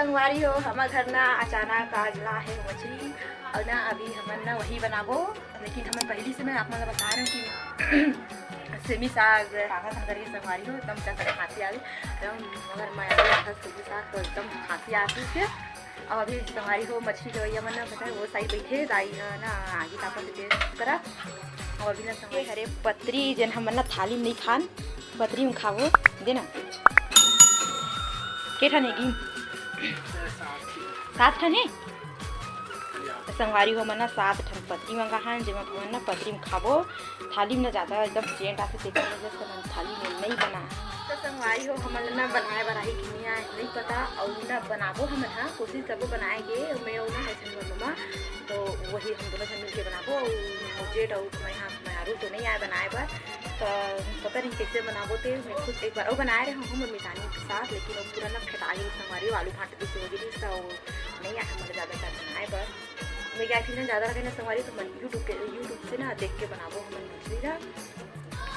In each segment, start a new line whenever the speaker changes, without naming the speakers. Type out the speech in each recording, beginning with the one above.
संगवारी हो हमारे घर ना अचानक आज ला है मछली और ना अभी हम ना वही बनाबो, लेकिन हमें पहली से मैं आप मतलब बता रहा हूँ कि सेमी साग राखा करके संगवारी हो एकदम चल खांसी आ गई मगर मैं सेमी साग तो एकदम खांसी आ गई फिर। अब अभी संगवारी हो मछली जो मन ना बताए वो साइड बैठे दाई ना आगे तापन टेस्ट करा और अभी ना संगवारी हरे पतरी जन हम ना थाली में नहीं खान पतरी में खावो देना के ठाने की 7 ठने संगवारी हो मना 7 ठन पतरी मंगा हन जेमा मन ना पतरी में खाबो थाली में ना ज़्यादा एकदम सेंट आते तेकर वजह से हम थाली में नहीं बना तो संगवारी हो हमन ना बनाए बराही कि नहीं पता और ना बनाबो हम हाँ कोशिश करबो बनाएंगे मैं और ना ऐसे मम्मा तो वही हम दोनों जन मिलके बनाबो मुझे और मैं हाँ मैं तो नहीं आए बनाए बर तो पता नहीं कैसे बनाबो थे मैं खुद एक बार और बनाए रहे हम मिठानी के साथ लेकिन वो पूरा ना फेटा गई संगवारी आलू भाट से हो गई तो नहीं आया हमारे ज़्यादा कर बनाए पर मैं क्या फिर ज़्यादा रखे ना संगवारी तो मैं यूट्यूब से ना देख के बनाबो हम मछली का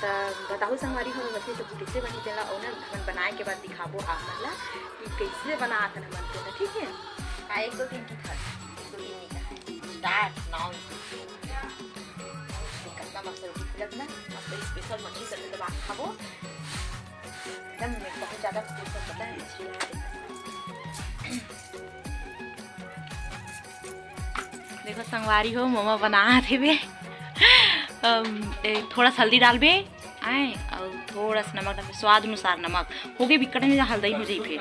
तो बताओ संगवारी हम मछली तो कैसे बनी देला और ना हम बनाए के बाद दिखाबो आप मतलब कि कैसे बना था हम तो ठीक है 1 2 3 की था 1 2 3 का है स्टार्ट नाउ कितना मस्त लगना मस्त स्पेशल मछली करके तो बात खाबो एकदम बहुत ज़्यादा स्पेशल पता है मछली। देखो संगवारी हो मम्मा बना थे बे थोड़ा सा हल्दी डाल बे आए और थोड़ा सा नमक डाल स्वाद अनुसार नमक हो गए बिकट में हल्दी हो जाए फिर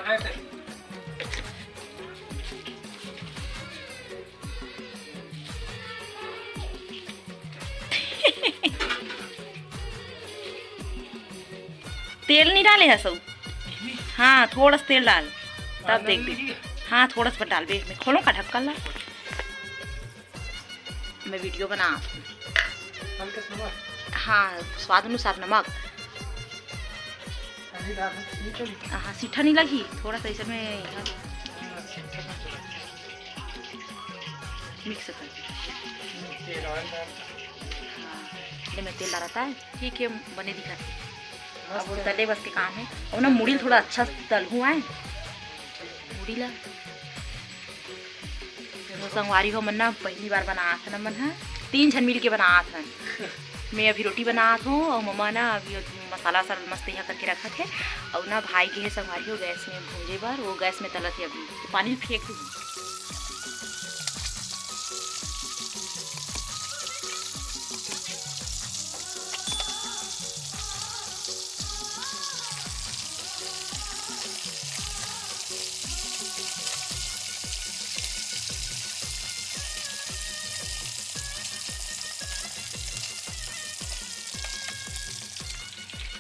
तेल नहीं डाले है सब हाँ थोड़ा सा तेल डाल तब देख दे हाँ थोड़ा सा डाल बे मैं खोलो का ढक्कन ला मैं वीडियो बना हाँ स्वाद अनुसार नमक हाँ सीठा नहीं लगी थोड़ा सा इसमें मिक्स कर हाँ मैं तेल डालता है ठीक है बने दिखाते अब वो तले बस के काम है और ना मुड़ी थोड़ा अच्छा तल हुआ है मुड़ी ला संगवारी हो मन ना पहली बार बना था ना मन है 3 जन मिल के बना था मैं अभी रोटी बना हूँ और मम्मा ना अभी मसाला सा मस्त यहाँ करके रखा थे और ना भाई के है संगवारी हो गैस में भूंजे बार वो गैस में तला थे अभी तो पानी फेंक दूँ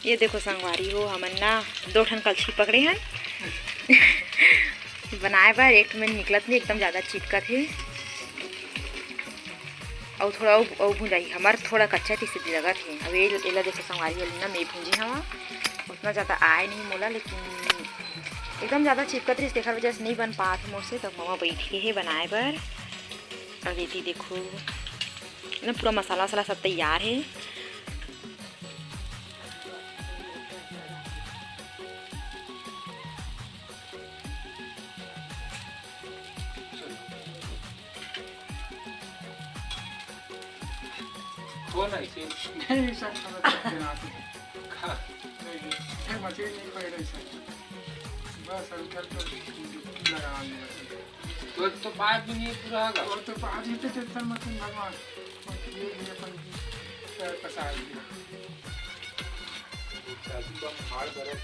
ये देखो संगवारी हो हमन ना 2 ठन कलछी पकड़े हैं बनाए बार एक में निकलत नहीं एकदम ज़्यादा चिपका थे और थोड़ा और भूंजाई हमारे थोड़ा कच्चा थी सीधी जगह थे अब ये देखो संगवारी वाली ना मैं भूंजी हवा उतना ज़्यादा आए नहीं मोला लेकिन एकदम ज़्यादा चिपकत रही देखा वजह से नहीं बन पा थे मुझसे तो मम्मा बैठी है बनाए बार और ये देखो ना पूरा मसाला वसाला सब तैयार है
कौन है इसे
ऐसा मछली नहीं पकड़े बस हल्का लगा
तो बात भी नहीं पूरा होगा
और तो आज ही तो टेंशन मत भगवान ये भी अपन पैर पसार दिया
तो हार्ड करो